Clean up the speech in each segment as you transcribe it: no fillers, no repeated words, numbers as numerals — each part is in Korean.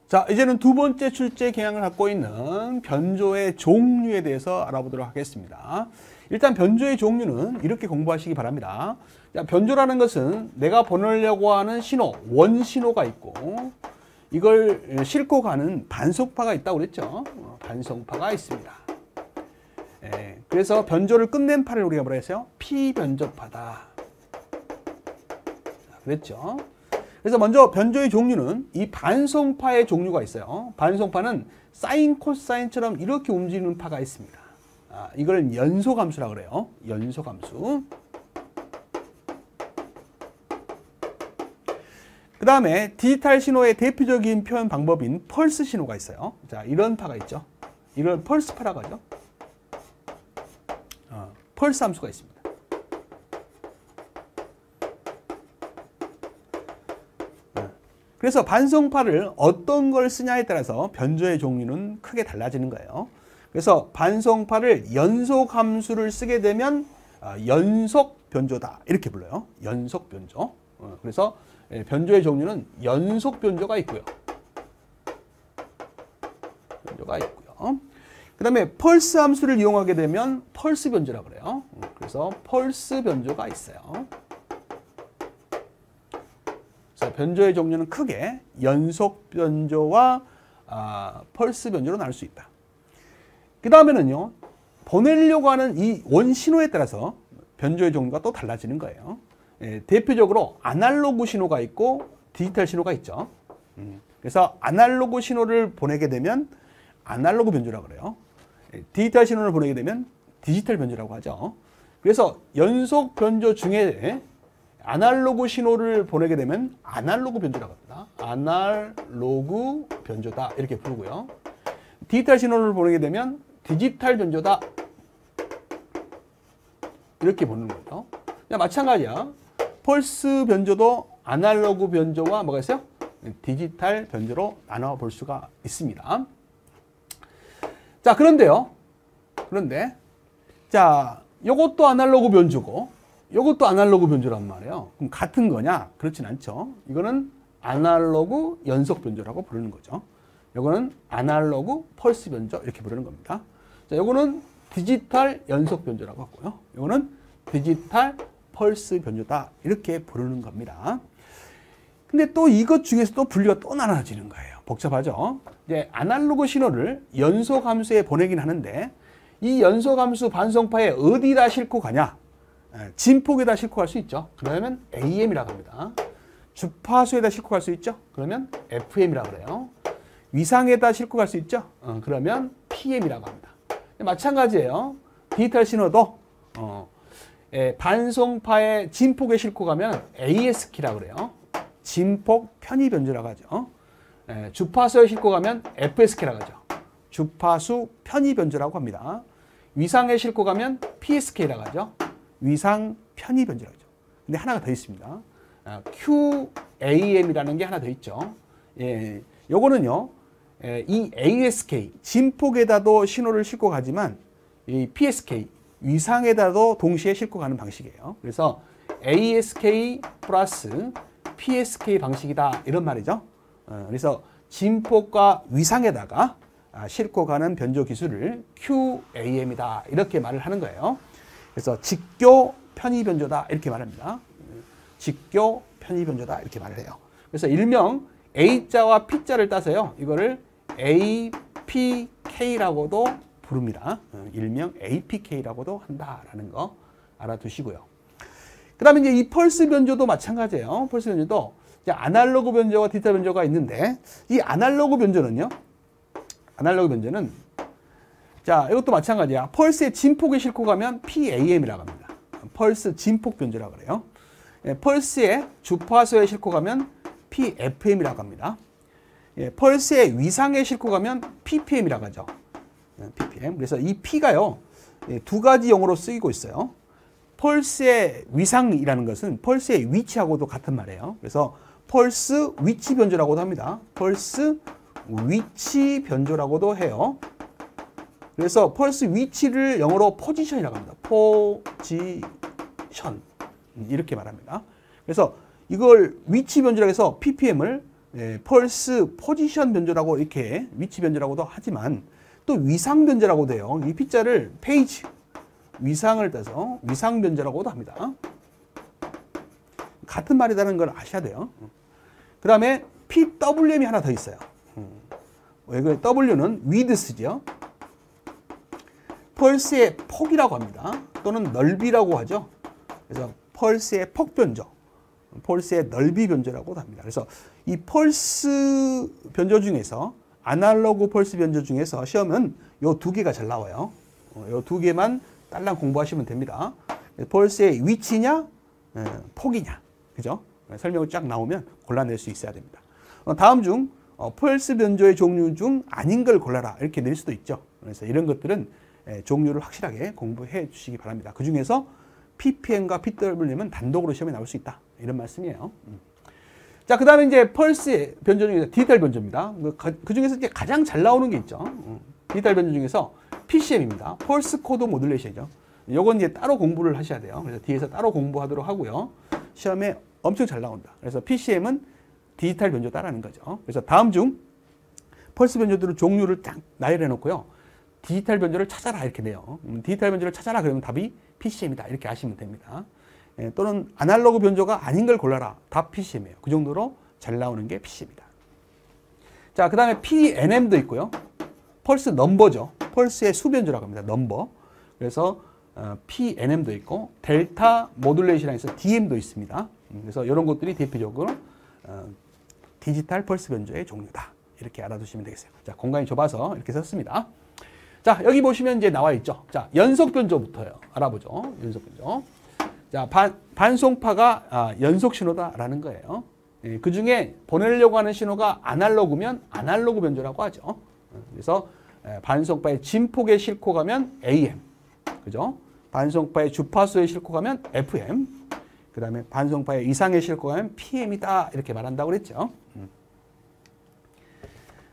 자, 이제는 두 번째 출제 경향을 갖고 있는 변조의 종류에 대해서 알아보도록 하겠습니다. 일단 변조의 종류는 이렇게 공부하시기 바랍니다. 자, 변조라는 것은 내가 보내려고 하는 신호, 원신호가 있고 이걸 싣고 가는 반송파가 있다고 그랬죠. 반송파가 있습니다. 그래서 변조를 끝낸 파를 우리가 뭐라 했어요? 피변조파다. 그랬죠. 그래서 먼저 변조의 종류는 이 반송파의 종류가 있어요. 반송파는 사인, 코사인처럼 이렇게 움직이는 파가 있습니다. 이걸 연소감수라고 그래요. 연소감수. 그 다음에 디지털 신호의 대표적인 표현 방법인 펄스 신호가 있어요. 자, 이런 파가 있죠. 이걸 펄스파라고 하죠. 펄스 함수가 있습니다. 그래서 반송파를 어떤 걸 쓰냐에 따라서 변조의 종류는 크게 달라지는 거예요. 그래서 반송파를 연속함수를 쓰게 되면 연속변조다 이렇게 불러요. 연속변조. 그래서 변조의 종류는 연속변조가 있고요. 그 다음에 펄스 함수를 이용하게 되면 펄스 변조라고 그래요. 그래서 펄스 변조가 있어요. 변조의 종류는 크게 연속 변조와 펄스 변조로 나눌 수 있다. 그 다음에는요, 보내려고 하는 이 원신호에 따라서 변조의 종류가 또 달라지는 거예요. 대표적으로 아날로그 신호가 있고 디지털 신호가 있죠. 그래서 아날로그 신호를 보내게 되면 아날로그 변조라고 그래요. 디지털 신호를 보내게 되면 디지털 변조라고 하죠. 그래서 연속 변조 중에 아날로그 신호를 보내게 되면 아날로그 변조라고 합니다. 아날로그 변조다 이렇게 부르고요. 디지털 신호를 보내게 되면 디지털 변조다 이렇게 부르는 거예요. 마찬가지야. 펄스 변조도 아날로그 변조와 뭐가 있어요? 디지털 변조로 나눠 볼 수가 있습니다. 자, 그런데 자, 요것도 아날로그 변조고 요것도 아날로그 변조란 말이에요. 그럼 같은 거냐? 그렇진 않죠. 이거는 아날로그 연속 변조라고 부르는 거죠. 요거는 아날로그 펄스 변조 이렇게 부르는 겁니다. 자, 요거는 디지털 연속 변조라고 하고요. 요거는 디지털 펄스 변조다 이렇게 부르는 겁니다. 근데 또 이것 중에서도 분류가 또 나눠지는 거예요. 복잡하죠? 이제 아날로그 신호를 연속 함수에 보내긴 하는데 이 연속 함수 반송파에 어디다 싣고 가냐? 진폭에다 싣고 갈 수 있죠. 그러면 AM이라고 합니다. 주파수에다 싣고 갈 수 있죠. 그러면 FM이라고 그래요. 위상에다 싣고 갈 수 있죠. 그러면 PM이라고 합니다. 마찬가지예요. 디지털 신호도 반송파의 진폭에 싣고 가면 ASK라고 그래요. 진폭 편의 변조라고 하죠. 주파수에 싣고 가면 FSK라고 하죠. 주파수 편의 변조라고 합니다. 위상에 싣고 가면 PSK라고 하죠. 위상 편의 변조라고 하죠. 근데 하나가 더 있습니다. QAM이라는 게 하나 더 있죠. 요거는요, 이 ASK, 진폭에다도 신호를 싣고 가지만 이 PSK, 위상에다도 동시에 싣고 가는 방식이에요. 그래서 ASK 플러스 PSK 방식이다 이런 말이죠. 그래서 진폭과 위상에다가 싣고 가는 변조 기술을 QAM이다 이렇게 말을 하는 거예요. 그래서 직교 편의 변조다 이렇게 말합니다. 직교 편의 변조다 이렇게 말을 해요. 그래서 일명 A자와 P자를 따서요. 이거를 APK라고도 부릅니다. 일명 APK라고도 한다라는 거 알아두시고요. 그 다음에 이제 이 펄스 변조도 마찬가지예요. 펄스 변조도 이제 아날로그 변조와 디지털 변조가 있는데 이 아날로그 변조는 자, 이것도 마찬가지야. 펄스의 진폭에 싣고 가면 PAM이라고 합니다. 펄스 진폭 변조라고 그래요. 펄스의 주파수에 싣고 가면 PFM이라고 합니다. 펄스의 위상에 싣고 가면 PPM이라고 하죠. PPM. 그래서 이 P가요, 두 가지 용어로 쓰이고 있어요. 펄스의 위상이라는 것은 펄스의 위치하고도 같은 말이에요. 그래서 펄스 위치 변조라고도 합니다. 펄스 위치 변조라고도 해요. 그래서 펄스 위치를 영어로 포지션이라고 합니다. 포지션 이렇게 말합니다. 그래서 이걸 위치 변조라고 해서 ppm을 펄스 포지션 변조라고 이렇게 위치 변조라고도 하지만 또 위상 변조라고도 해요. 이 P자를 페이지, 위상을 따서 위상 변조라고도 합니다. 같은 말이라는 걸 아셔야 돼요. 그 다음에 PWM이 하나 더 있어요. W는 width죠. 펄스의 폭이라고 합니다. 또는 넓이라고 하죠. 그래서 펄스의 폭 변조, 펄스의 넓이 변조라고도 합니다. 그래서 이 펄스 변조 중에서 아날로그 펄스 변조 중에서 시험은 요 두 개가 잘 나와요. 요 두 개만 딸랑 공부하시면 됩니다. 펄스의 위치냐, 폭이냐, 그죠? 설명을 쫙 나오면 골라낼 수 있어야 됩니다. 다음 중 펄스 변조의 종류 중 아닌 걸 골라라 이렇게 낼 수도 있죠. 그래서 이런 것들은 종류를 확실하게 공부해 주시기 바랍니다. 그 중에서 ppm과 pwm은 단독으로 시험에 나올 수 있다 이런 말씀이에요. 자, 그 다음에 이제 펄스 변조 중에서 디지털 변조입니다. 그 중에서 이제 가장 잘 나오는 게 있죠. 디지털 변조 중에서 PCM입니다. 펄스 코드 모듈레이션이죠. 요건 이제 따로 공부를 하셔야 돼요. 그래서 뒤에서 따로 공부하도록 하고요. 시험에 엄청 잘 나온다. 그래서 PCM은 디지털 변조다라는 거죠. 그래서 다음 중 펄스 변조들의 종류를 딱 나열해 놓고요. 디지털 변조를 찾아라 이렇게 돼요. 디지털 변조를 찾아라 그러면 답이 PCM이다 이렇게 아시면 됩니다. 또는 아날로그 변조가 아닌 걸 골라라. 답 PCM이에요. 그 정도로 잘 나오는 게 PCM이다. 자, 그 다음에 PNM도 있고요. 펄스 넘버죠. 펄스의 수 변조라고 합니다. 넘버. 그래서 PNM도 있고 델타 모듈레이션에서 DM도 있습니다. 그래서 이런 것들이 대표적으로 디지털 펄스 변조의 종류다. 이렇게 알아두시면 되겠어요. 자, 공간이 좁아서 이렇게 썼습니다. 자, 여기 보시면 이제 나와 있죠. 자, 연속 변조부터요. 알아보죠. 연속 변조. 자, 반송파가 연속 신호다라는 거예요. 그 중에 보내려고 하는 신호가 아날로그면 아날로그 변조라고 하죠. 그래서 반송파의 진폭에 싣고 가면 AM. 그죠? 반송파의 주파수에 싣고 가면 FM. 그 다음에 반송파의 이상에 싣고 가면 PM이다. 이렇게 말한다고 그랬죠.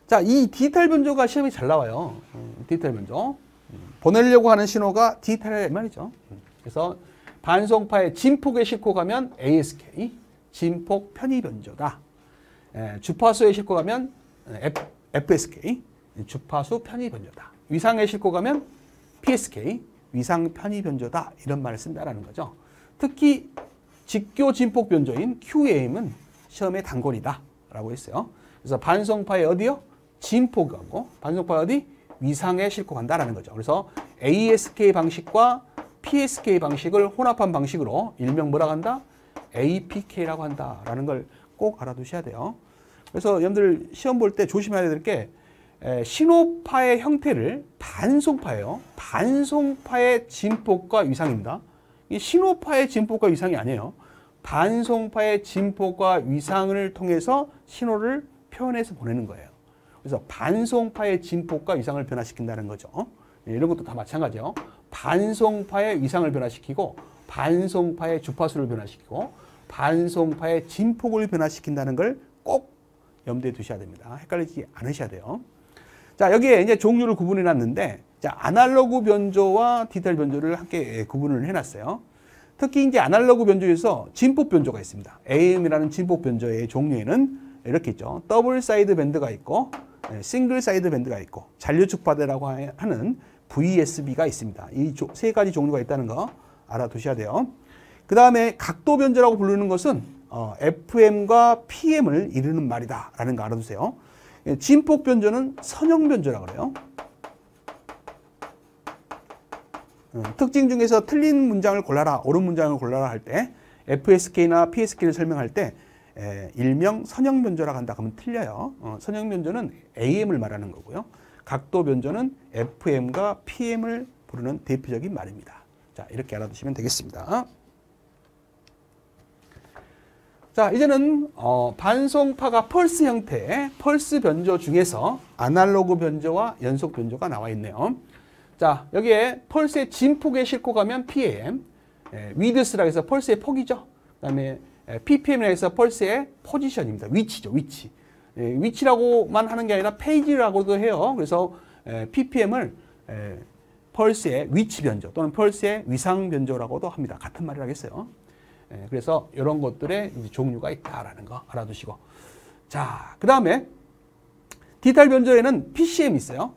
자, 이 디지털 변조가 시험이 잘 나와요. 디지털 변조. 보내려고 하는 신호가 디지털 말이죠. 그래서 반송파의 진폭에 싣고 가면 ASK, 진폭 편의 변조다. 주파수에 싣고 가면 FSK, 주파수 편의 변조다. 위상에 싣고 가면 PSK, 위상 편의 변조다. 이런 말을 쓴다라는 거죠. 특히 직교 진폭 변조인 QAM은 시험의 단권이다. 라고 했어요. 그래서 반송파의 어디요? 진폭하고 반송파 어디? 위상에 싣고 간다라는 거죠. 그래서 ASK 방식과 PSK 방식을 혼합한 방식으로 일명 뭐라고 한다? APK라고 한다라는 걸 꼭 알아두셔야 돼요. 그래서 여러분들 시험 볼 때 조심해야 될 게 신호파의 형태를 반송파예요. 반송파의 진폭과 위상입니다. 이 신호파의 진폭과 위상이 아니에요. 반송파의 진폭과 위상을 통해서 신호를 표현해서 보내는 거예요. 그래서 반송파의 진폭과 위상을 변화시킨다는 거죠. 이런 것도 다 마찬가지예요. 반송파의 위상을 변화시키고 반송파의 주파수를 변화시키고 반송파의 진폭을 변화시킨다는 걸 꼭 염두에 두셔야 됩니다. 헷갈리지 않으셔야 돼요. 자, 여기에 이제 종류를 구분해 놨는데, 자, 아날로그 변조와 디지털 변조를 함께 구분을 해 놨어요. 특히 이제 아날로그 변조에서 진폭 변조가 있습니다. AM이라는 진폭 변조의 종류에는 이렇게 있죠. 더블 사이드 밴드가 있고, 싱글 사이드 밴드가 있고, 잔류축파대라고 하는 VSB가 있습니다. 이 세 가지 종류가 있다는 거 알아두셔야 돼요. 그 다음에 각도 변조라고 부르는 것은 FM과 PM을 이루는 말이다 라는 거 알아두세요. 진폭 변조는 선형 변조라고 그래요. 특징 중에서 틀린 문장을 골라라, 옳은 문장을 골라라 할 때 FSK나 PSK를 설명할 때 일명 선형 변조라고 한다 그러면 틀려요. 선형 변조는 AM을 말하는 거고요. 각도 변조는 FM과 PM을 부르는 대표적인 말입니다. 자, 이렇게 알아두시면 되겠습니다. 자, 이제는 반송파가 펄스 형태의 펄스 변조 중에서 아날로그 변조와 연속 변조가 나와 있네요. 자, 여기에 펄스의 진폭에 싣고 가면 PAM, 위드스라고 해서 펄스의 폭이죠. 그 다음에 PPM이라고 해서 펄스의 포지션입니다. 위치죠, 위치. 위치라고만 하는 게 아니라 페이지라고도 해요. 그래서 PPM을 펄스의 위치 변조 또는 펄스의 위상 변조라고도 합니다. 같은 말이라고 했어요. 그래서 이런 것들의 종류가 있다라는 거 알아두시고. 자, 그 다음에 디지털 변조에는 PCM이 있어요.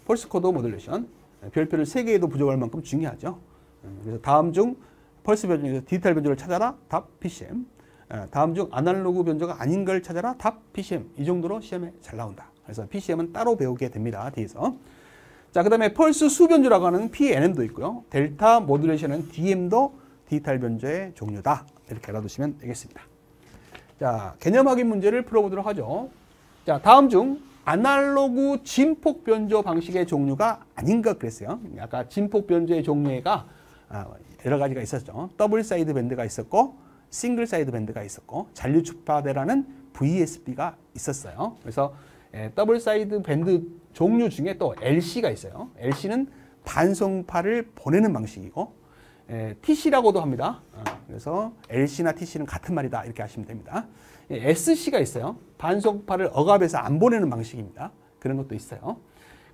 펄스 코드 모듈레이션. 별표를 3개에도 부족할 만큼 중요하죠. 그래서 다음 중 펄스 변조 중에서 디지털 변조를 찾아라. 답 PCM. 다음 중 아날로그 변조가 아닌 걸 찾아라. 답 PCM. 이 정도로 시험에 잘 나온다. 그래서 PCM은 따로 배우게 됩니다. 뒤에서. 자, 그 다음에 펄스 수 변조라고 하는 PNM도 있고요. 델타 모듈레이션은 DM도 디지털 변조의 종류다. 이렇게 알아두시면 되겠습니다. 자, 개념 확인 문제를 풀어보도록 하죠. 자, 다음 중 아날로그 진폭 변조 방식의 종류가 아닌가 그랬어요. 아까 진폭 변조의 종류가 여러 가지가 있었죠. 더블 사이드 밴드가 있었고, 싱글 사이드 밴드가 있었고, 잔류 주파대라는 VSB가 있었어요. 그래서 더블 사이드 밴드 종류 중에 또 LC가 있어요. LC는 반송파를 보내는 방식이고, TC라고도 합니다. 그래서 LC나 TC는 같은 말이다. 이렇게 하시면 됩니다. SC가 있어요. 반송파를 억압해서 안 보내는 방식입니다. 그런 것도 있어요.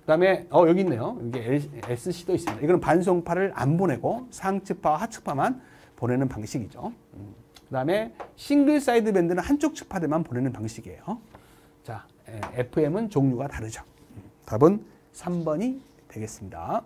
그 다음에 여기 있네요. 여기 SC도 있습니다. 이거는 반송파를 안 보내고 상측파와 하측파만 보내는 방식이죠. 그 다음에 싱글 사이드 밴드는 한쪽 측파대만 보내는 방식이에요. 자, FM은 종류가 다르죠. 답은 3번이 되겠습니다.